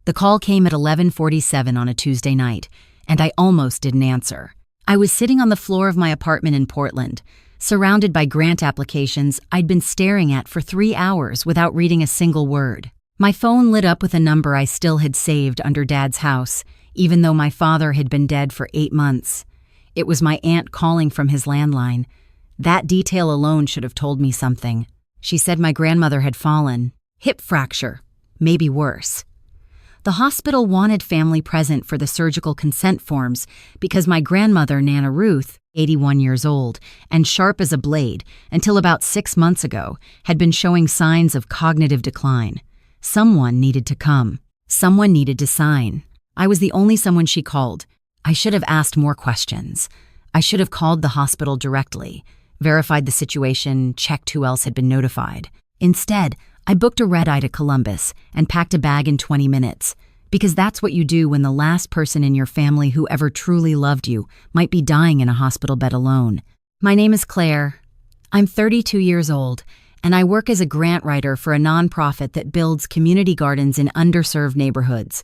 The call came at 11:47 on a Tuesday night, and I almost didn't answer. I was sitting on the floor of my apartment in Portland, surrounded by grant applications I'd been staring at for 3 hours without reading a single word. My phone lit up with a number I still had saved under Dad's house, even though my father had been dead for 8 months. It was my aunt calling from his landline. That detail alone should have told me something. She said my grandmother had fallen. Hip fracture. Maybe worse. The hospital wanted family present for the surgical consent forms because my grandmother, Nana Ruth, 81 years old, and sharp as a blade until about 6 months ago, had been showing signs of cognitive decline. Someone needed to come. Someone needed to sign. I was the only someone she called. I should have asked more questions. I should have called the hospital directly, verified the situation, checked who else had been notified. Instead, I booked a red-eye to Columbus and packed a bag in 20 minutes, because that's what you do when the last person in your family who ever truly loved you might be dying in a hospital bed alone. My name is Claire. I'm 32 years old, and I work as a grant writer for a nonprofit that builds community gardens in underserved neighborhoods.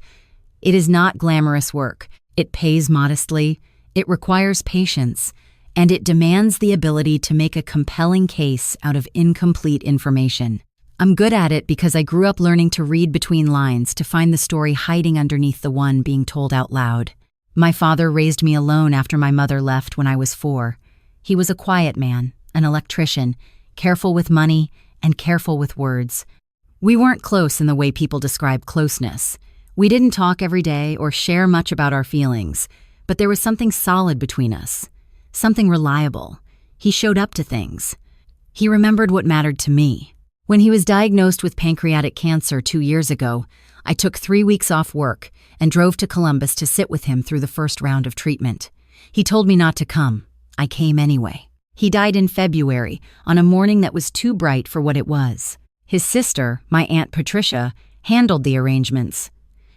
It is not glamorous work. It pays modestly, it requires patience, and it demands the ability to make a compelling case out of incomplete information. I'm good at it because I grew up learning to read between lines to find the story hiding underneath the one being told out loud. My father raised me alone after my mother left when I was 4. He was a quiet man, an electrician, careful with money and careful with words. We weren't close in the way people describe closeness. We didn't talk every day or share much about our feelings, but there was something solid between us, something reliable. He showed up to things. He remembered what mattered to me. When he was diagnosed with pancreatic cancer 2 years ago, I took 3 weeks off work and drove to Columbus to sit with him through the first round of treatment. He told me not to come. I came anyway. He died in February, on a morning that was too bright for what it was. His sister, my Aunt Patricia, handled the arrangements.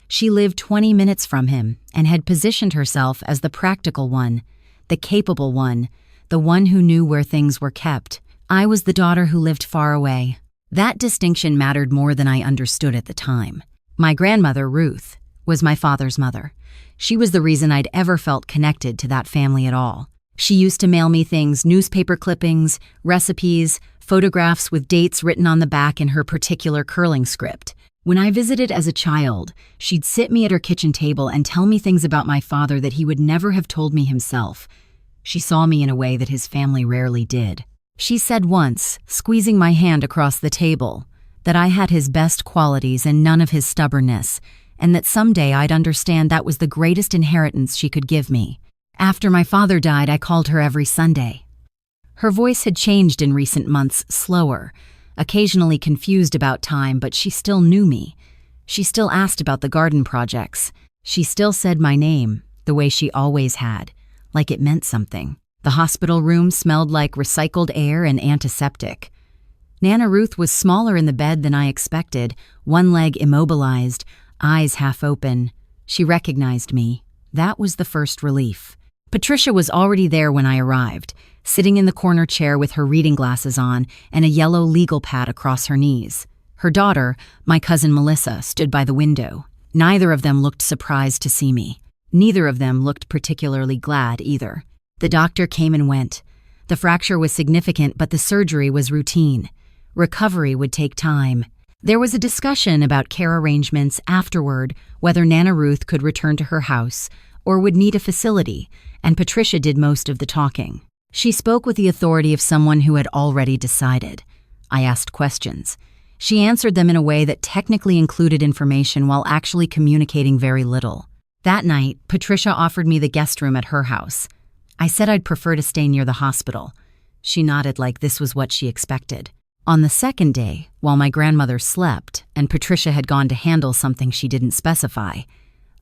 She lived 20 minutes from him and had positioned herself as the practical one, the capable one, the one who knew where things were kept. I was the daughter who lived far away. That distinction mattered more than I understood at the time. My grandmother, Ruth, was my father's mother. She was the reason I'd ever felt connected to that family at all. She used to mail me things, newspaper clippings, recipes, photographs with dates written on the back in her particular curling script. When I visited as a child, she'd sit me at her kitchen table and tell me things about my father that he would never have told me himself. She saw me in a way that his family rarely did. She said once, squeezing my hand across the table, that I had his best qualities and none of his stubbornness, and that someday I'd understand that was the greatest inheritance she could give me. After my father died, I called her every Sunday. Her voice had changed in recent months, slower, occasionally confused about time, but she still knew me. She still asked about the garden projects. She still said my name, the way she always had, like it meant something. The hospital room smelled like recycled air and antiseptic. Nana Ruth was smaller in the bed than I expected, one leg immobilized, eyes half open. She recognized me. That was the first relief. Patricia was already there when I arrived, sitting in the corner chair with her reading glasses on and a yellow legal pad across her knees. Her daughter, my cousin Melissa, stood by the window. Neither of them looked surprised to see me. Neither of them looked particularly glad either. The doctor came and went. The fracture was significant, but the surgery was routine. Recovery would take time. There was a discussion about care arrangements afterward, whether Nana Ruth could return to her house or would need a facility, and Patricia did most of the talking. She spoke with the authority of someone who had already decided. I asked questions. She answered them in a way that technically included information while actually communicating very little. That night, Patricia offered me the guest room at her house. I said I'd prefer to stay near the hospital. She nodded like this was what she expected. On the second day, while my grandmother slept and Patricia had gone to handle something she didn't specify,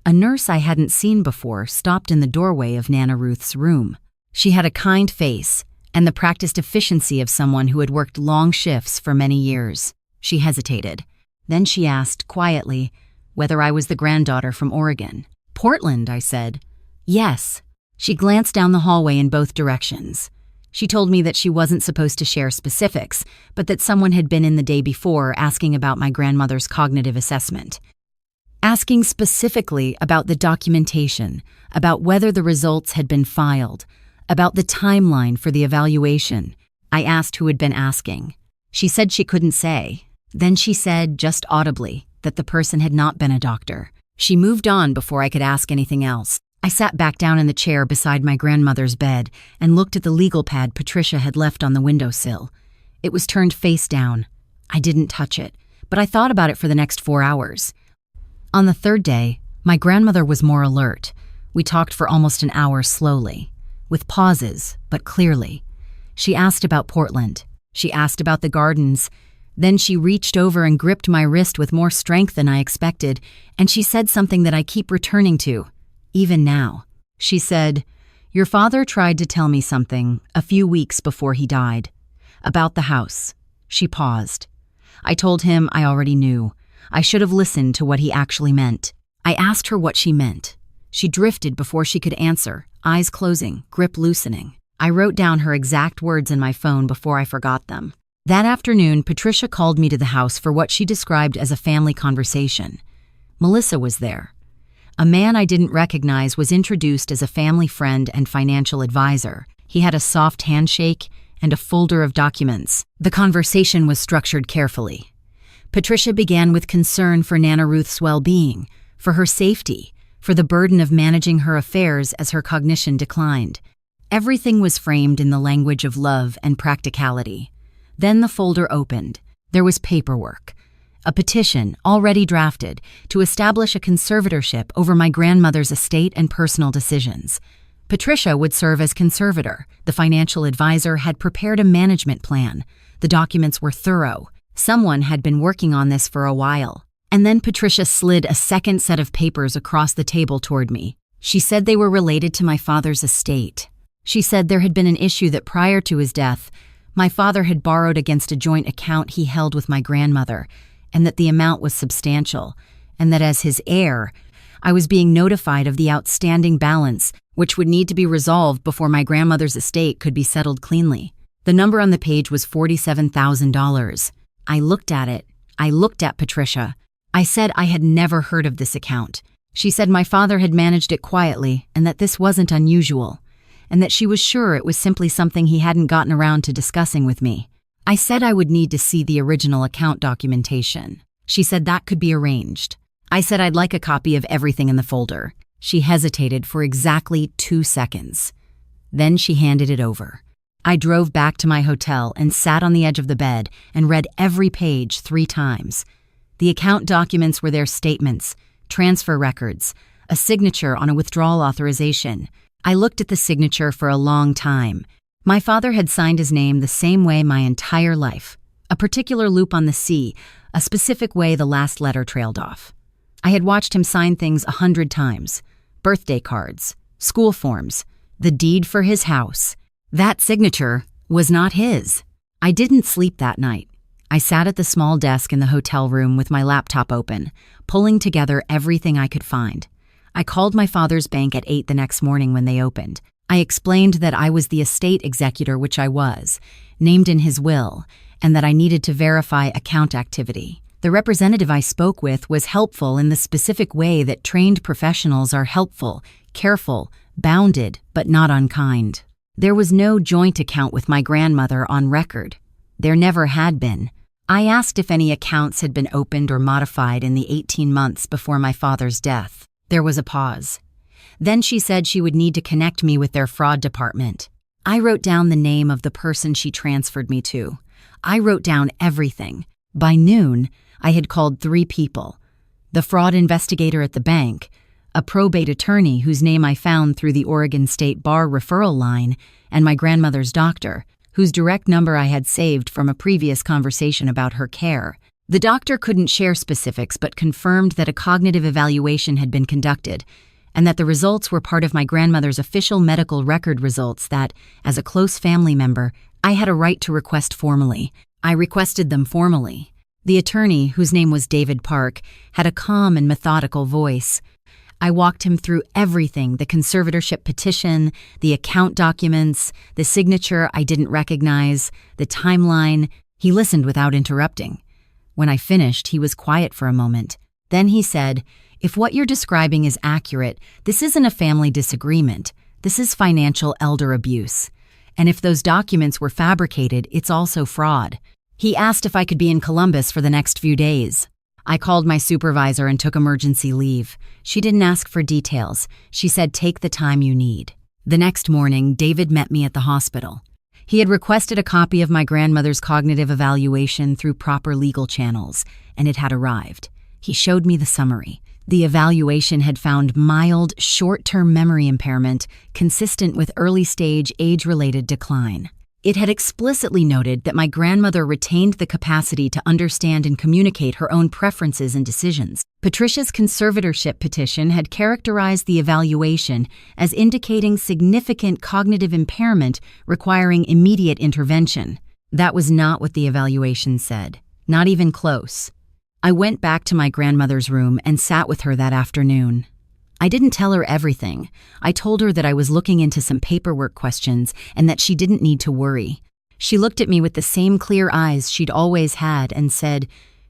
a nurse I hadn't seen before stopped in the doorway of Nana Ruth's room. She had a kind face and the practiced efficiency of someone who had worked long shifts for many years. She hesitated. Then she asked, quietly, whether I was the granddaughter from Oregon. "Portland," I said. "Yes." She glanced down the hallway in both directions. She told me that she wasn't supposed to share specifics, but that someone had been in the day before asking about my grandmother's cognitive assessment. asking specifically about the documentation, about whether the results had been filed, about the timeline for the evaluation. I asked who had been asking. She said she couldn't say. Then she said, just audibly, that the person had not been a doctor. She moved on before I could ask anything else. I sat back down in the chair beside my grandmother's bed and looked at the legal pad Patricia had left on the windowsill. It was turned face down. I didn't touch it, but I thought about it for the next 4 hours. On the third day, my grandmother was more alert. We talked for almost an hour slowly, with pauses, but clearly. She asked about Portland. She asked about the gardens. Then she reached over and gripped my wrist with more strength than I expected, and she said something that I keep returning to, even now. She said, "Your father tried to tell me something a few weeks before he died. About the house." She paused. I told him I already knew. I should have listened to what he actually meant. I asked her what she meant. She drifted before she could answer, eyes closing, grip loosening. I wrote down her exact words in my phone before I forgot them. That afternoon, Patricia called me to the house for what she described as a family conversation. Melissa was there. A man I didn't recognize was introduced as a family friend and financial advisor. He had a soft handshake and a folder of documents. The conversation was structured carefully. Patricia began with concern for Nana Ruth's well-being, for her safety, for the burden of managing her affairs as her cognition declined. Everything was framed in the language of love and practicality. Then the folder opened. There was paperwork. A petition, already drafted, to establish a conservatorship over my grandmother's estate and personal decisions. Patricia would serve as conservator. The financial advisor had prepared a management plan. The documents were thorough. Someone had been working on this for a while. And then Patricia slid a second set of papers across the table toward me. She said they were related to my father's estate. She said there had been an issue that prior to his death, my father had borrowed against a joint account he held with my grandmother, and that the amount was substantial, and that as his heir, I was being notified of the outstanding balance, which would need to be resolved before my grandmother's estate could be settled cleanly. The number on the page was $47,000. I looked at it. I looked at Patricia. I said I had never heard of this account. She said my father had managed it quietly and that this wasn't unusual, and that she was sure it was simply something he hadn't gotten around to discussing with me. I said I would need to see the original account documentation. She said that could be arranged. I said I'd like a copy of everything in the folder. She hesitated for exactly 2 seconds. Then she handed it over. I drove back to my hotel and sat on the edge of the bed and read every page 3 times. The account documents were their statements, transfer records, a signature on a withdrawal authorization. I looked at the signature for a long time. My father had signed his name the same way my entire life, a particular loop on the C, a specific way the last letter trailed off. I had watched him sign things 100 times, birthday cards, school forms, the deed for his house. That signature was not his. I didn't sleep that night. I sat at the small desk in the hotel room with my laptop open, pulling together everything I could find. I called my father's bank at 8 the next morning when they opened. I explained that I was the estate executor, which I was, named in his will, and that I needed to verify account activity. The representative I spoke with was helpful in the specific way that trained professionals are helpful, careful, bounded, but not unkind. There was no joint account with my grandmother on record. There never had been. I asked if any accounts had been opened or modified in the 18 months before my father's death. There was a pause. Then she said she would need to connect me with their fraud department. I wrote down the name of the person she transferred me to. I wrote down everything. By noon, I had called 3 people: the fraud investigator at the bank, a probate attorney whose name I found through the Oregon State Bar referral line, and my grandmother's doctor, whose direct number I had saved from a previous conversation about her care. The doctor couldn't share specifics but confirmed that a cognitive evaluation had been conducted, and that the results were part of my grandmother's official medical record results that, as a close family member, I had a right to request formally. I requested them formally. The attorney, whose name was David Park, had a calm and methodical voice. I walked him through everything: the conservatorship petition, the account documents, the signature I didn't recognize, the timeline. He listened without interrupting. When I finished, he was quiet for a moment. Then he said, If what you're describing is accurate, this isn't a family disagreement. This is financial elder abuse. And if those documents were fabricated, it's also fraud. He asked if I could be in Columbus for the next few days. I called my supervisor and took emergency leave. She didn't ask for details. She said, take the time you need. The next morning, David met me at the hospital. He had requested a copy of my grandmother's cognitive evaluation through proper legal channels, and it had arrived. He showed me the summary. The evaluation had found mild, short-term memory impairment consistent with early-stage age-related decline. It had explicitly noted that my grandmother retained the capacity to understand and communicate her own preferences and decisions. Patricia's conservatorship petition had characterized the evaluation as indicating significant cognitive impairment requiring immediate intervention. That was not what the evaluation said, not even close. I went back to my grandmother's room and sat with her that afternoon. I didn't tell her everything. I told her that I was looking into some paperwork questions and that she didn't need to worry. She looked at me with the same clear eyes she'd always had and said,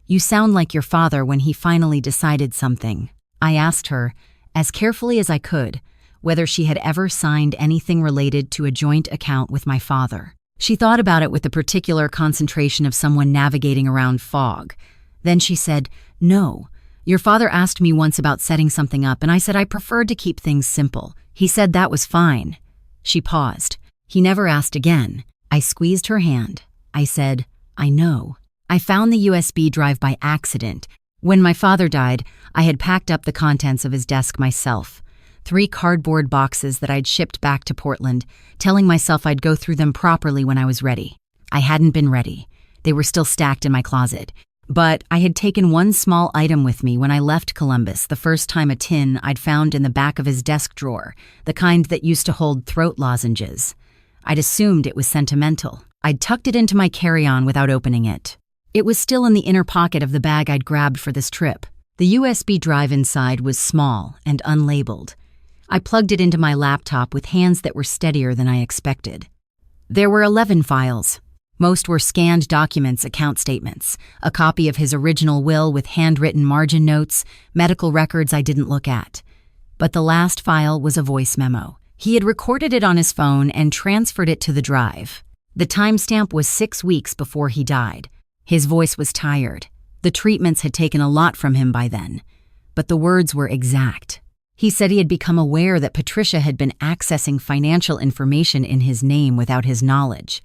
"You sound like your father when he finally decided something." I asked her, as carefully as I could, whether she had ever signed anything related to a joint account with my father. She thought about it with the particular concentration of someone navigating around fog. Then she said, "No. Your father asked me once about setting something up, and I said I preferred to keep things simple. He said that was fine." She paused. He never asked again. I squeezed her hand. I said, "I know. I found the USB drive by accident. When my father died, I had packed up the contents of his desk myself. 3 cardboard boxes that I'd shipped back to Portland, telling myself I'd go through them properly when I was ready. I hadn't been ready. They were still stacked in my closet. But I had taken one small item with me when I left Columbus the first time, a tin I'd found in the back of his desk drawer, the kind that used to hold throat lozenges. I'd assumed it was sentimental. I'd tucked it into my carry-on without opening it. It was still in the inner pocket of the bag I'd grabbed for this trip. The USB drive inside was small and unlabeled. I plugged it into my laptop with hands that were steadier than I expected. There were 11 files. Most were scanned documents, account statements, a copy of his original will with handwritten margin notes, medical records I didn't look at. But the last file was a voice memo. He had recorded it on his phone and transferred it to the drive. The timestamp was 6 weeks before he died. His voice was tired. The treatments had taken a lot from him by then. But the words were exact. He said he had become aware that Patricia had been accessing financial information in his name without his knowledge.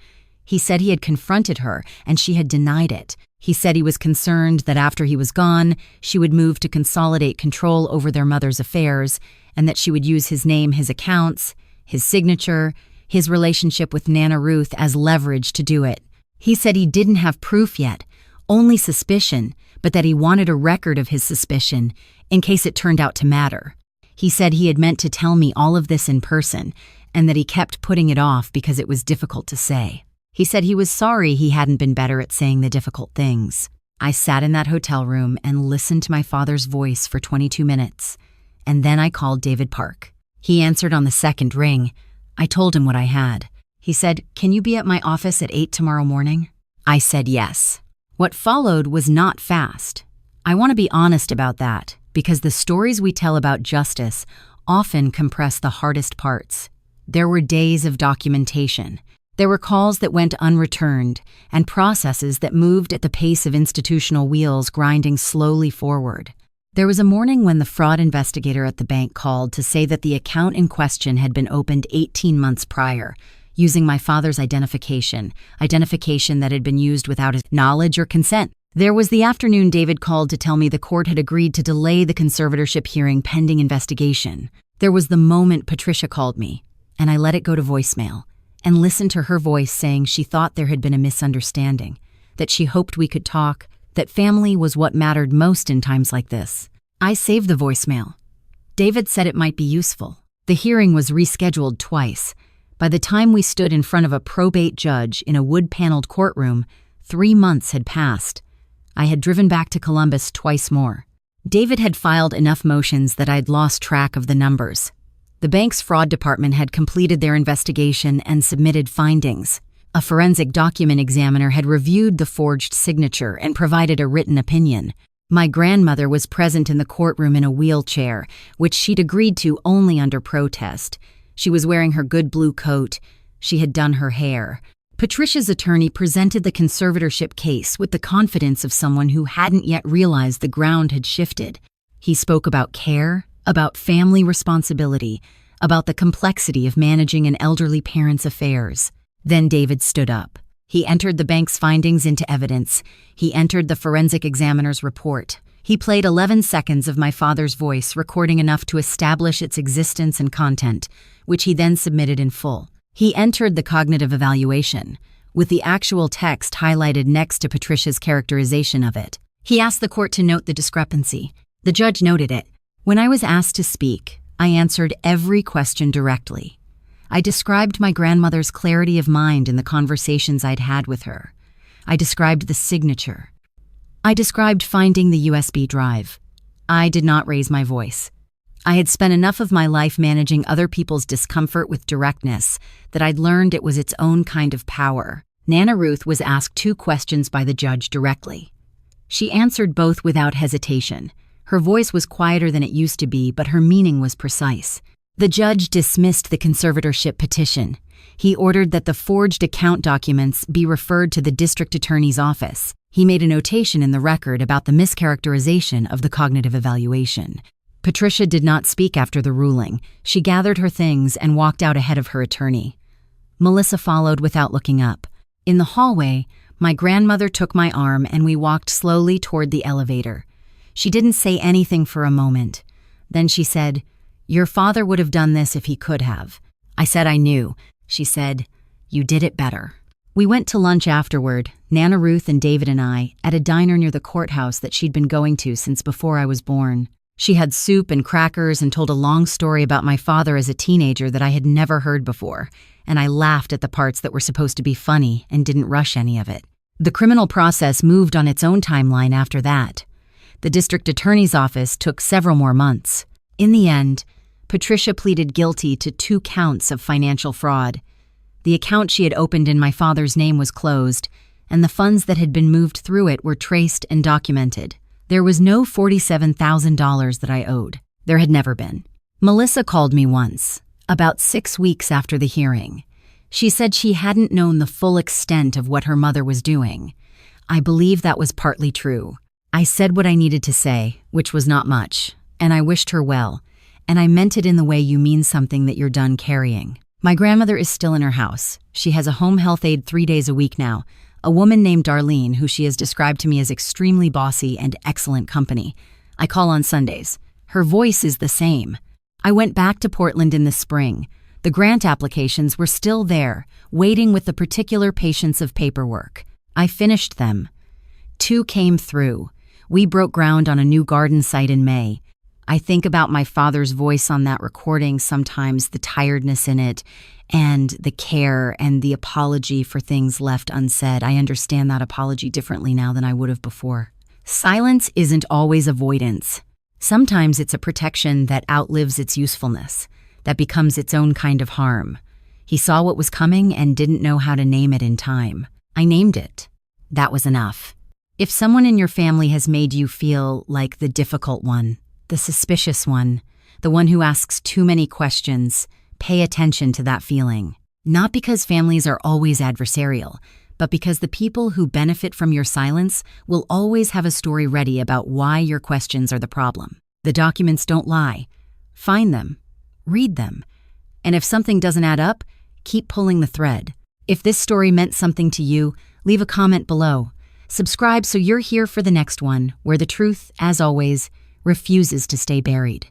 He said he had confronted her, and she had denied it. He said he was concerned that after he was gone, she would move to consolidate control over their mother's affairs, and that she would use his name, his accounts, his signature, his relationship with Nana Ruth as leverage to do it. He said he didn't have proof yet, only suspicion, but that he wanted a record of his suspicion in case it turned out to matter. He said he had meant to tell me all of this in person, and that he kept putting it off because it was difficult to say. He said he was sorry he hadn't been better at saying the difficult things. I sat in that hotel room and listened to my father's voice for 22 minutes, and then I called David Park. He answered on the second ring. I told him what I had. He said, "Can you be at my office at 8 tomorrow morning?" I said yes. What followed was not fast. I want to be honest about that, because the stories we tell about justice often compress the hardest parts. There were days of documentation. There were calls that went unreturned and processes that moved at the pace of institutional wheels grinding slowly forward. There was a morning when the fraud investigator at the bank called to say that the account in question had been opened 18 months prior, using my father's identification that had been used without his knowledge or consent. There was the afternoon David called to tell me the court had agreed to delay the conservatorship hearing pending investigation. There was the moment Patricia called me, and I let it go to voicemail, and listened to her voice saying she thought there had been a misunderstanding, that she hoped we could talk, that family was what mattered most in times like this. I saved the voicemail. David said it might be useful. The hearing was rescheduled twice. By the time we stood in front of a probate judge in a wood-paneled courtroom, 3 months had passed. I had driven back to Columbus twice more. David had filed enough motions that I'd lost track of the numbers. The bank's fraud department had completed their investigation and submitted findings. A forensic document examiner had reviewed the forged signature and provided a written opinion. My grandmother was present in the courtroom in a wheelchair, which she'd agreed to only under protest. She was wearing her good blue coat. She had done her hair. Patricia's attorney presented the conservatorship case with the confidence of someone who hadn't yet realized the ground had shifted. He spoke about care, about family responsibility, about the complexity of managing an elderly parent's affairs. Then David stood up. He entered the bank's findings into evidence. He entered the forensic examiner's report. He played 11 seconds of my father's voice, recording enough to establish its existence and content, which he then submitted in full. He entered the cognitive evaluation, with the actual text highlighted next to Patricia's characterization of it. He asked the court to note the discrepancy. The judge noted it. When I was asked to speak, I answered every question directly. I described my grandmother's clarity of mind in the conversations I'd had with her. I described the signature. I described finding the USB drive. I did not raise my voice. I had spent enough of my life managing other people's discomfort with directness that I'd learned it was its own kind of power. Nana Ruth was asked 2 questions by the judge directly. She answered both without hesitation. Her voice was quieter than it used to be, but her meaning was precise. The judge dismissed the conservatorship petition. He ordered that the forged account documents be referred to the district attorney's office. He made a notation in the record about the mischaracterization of the cognitive evaluation. Patricia did not speak after the ruling. She gathered her things and walked out ahead of her attorney. Melissa followed without looking up. In the hallway, my grandmother took my arm and we walked slowly toward the elevator. She didn't say anything for a moment. Then she said, "Your father would have done this if he could have." I said I knew. She said, "You did it better." We went to lunch afterward, Nana Ruth and David and I, at a diner near the courthouse that she'd been going to since before I was born. She had soup and crackers and told a long story about my father as a teenager that I had never heard before, and I laughed at the parts that were supposed to be funny and didn't rush any of it. The criminal process moved on its own timeline after that. The district attorney's office took several more months. In the end, Patricia pleaded guilty to 2 counts of financial fraud. The account she had opened in my father's name was closed, and the funds that had been moved through it were traced and documented. There was no $47,000 that I owed. There had never been. Melissa called me once, about 6 weeks after the hearing. She said she hadn't known the full extent of what her mother was doing. I believe that was partly true. I said what I needed to say, which was not much, and I wished her well, and I meant it in the way you mean something that you're done carrying. My grandmother is still in her house. She has a home health aide 3 days a week now, a woman named Darlene who she has described to me as extremely bossy and excellent company. I call on Sundays. Her voice is the same. I went back to Portland in the spring. The grant applications were still there, waiting with the particular patience of paperwork. I finished them. 2 came through. We broke ground on a new garden site in May. I think about my father's voice on that recording sometimes, the tiredness in it, and the care and the apology for things left unsaid. I understand that apology differently now than I would have before. Silence isn't always avoidance. Sometimes it's a protection that outlives its usefulness, that becomes its own kind of harm. He saw what was coming and didn't know how to name it in time. I named it. That was enough. If someone in your family has made you feel like the difficult one, the suspicious one, the one who asks too many questions, pay attention to that feeling. Not because families are always adversarial, but because the people who benefit from your silence will always have a story ready about why your questions are the problem. The documents don't lie. Find them. Read them. And if something doesn't add up, keep pulling the thread. If this story meant something to you, leave a comment below. Subscribe so you're here for the next one, where the truth, as always, refuses to stay buried.